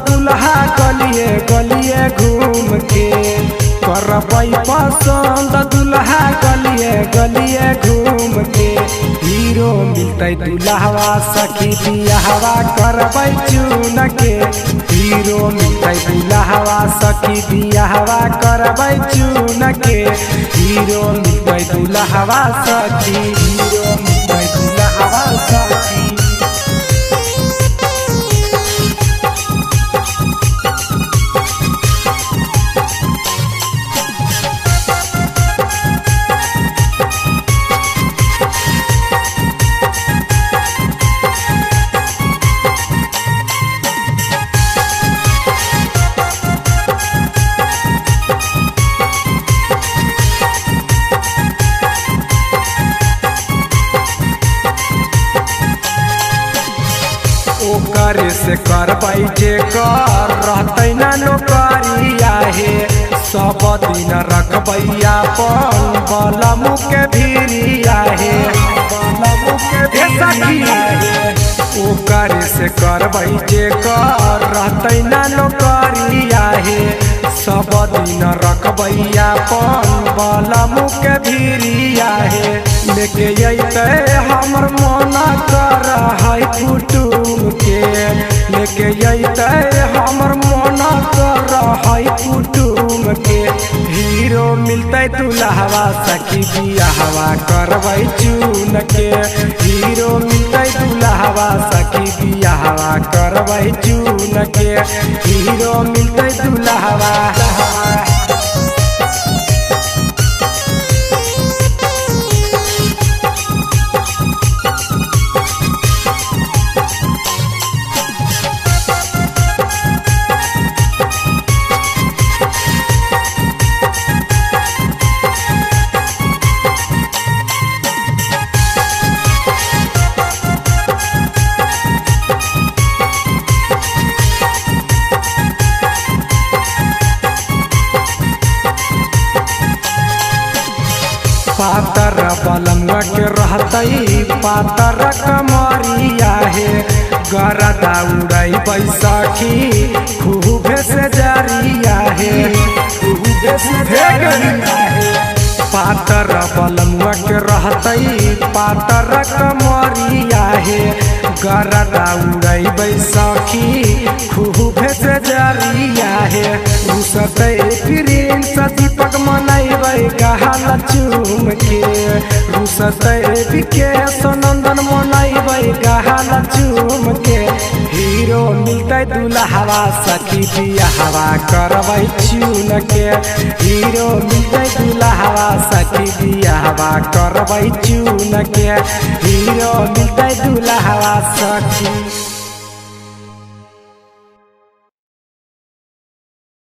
दुल्हा गलिए गलिए घूम के करबै पसंद दुल्हा गलिए गलिए घूम के हीरो मिलते दुल्हवा सखी बियाहवा करबै चुन के हीरो मिलते दुल्हवा सखी बियाहवा करबै चुन के हीरो मिलते दुल्हवा सखी हीरो मिलते दुल्हवा सखी। ओकरे से करबै जे कर रहते ना नौकरिया हे सब दिन रखबै अपन बलमु के भिरिया हे बलमु के सखिया हे ओकरे से करबै जे कर रहते ना नौकरिया हे सब दिन रखबै अपन बलमु के भिरिया हे लेके अइते हमर मन कर है कुटुम के लेके अइते हमर मन कर है कुटुम के हीरो मिलते दुल्हवा सखी बियाहवा करबै चुन के हीरो मिलते दुल्हवा सखी बियाहवा करबै चुन के हीरो मिलते दुल्हवा। पातर बलमुआ के रहते पातर कमरिया हे गरदा उड़ै बैसाखी खूबे से जरिया हे खूबे से जरिया हे पातर बलमुआ के रहते पातर कमरिया हे गरदा उड़ै बैसाखी खूबे से जरिया हे रुसते प्रिंस दीपक मनैबै गहल चूम के रुसते विकेश नंदन मनैबै गहल चूम के हीरो मिलते दुल्हवा सखी बियाहवा करबै चुन के हीरो मिलते दुल्हवा सखी बियाहवा करबै चुन के हीरो मिलते दुल्हवा सखी।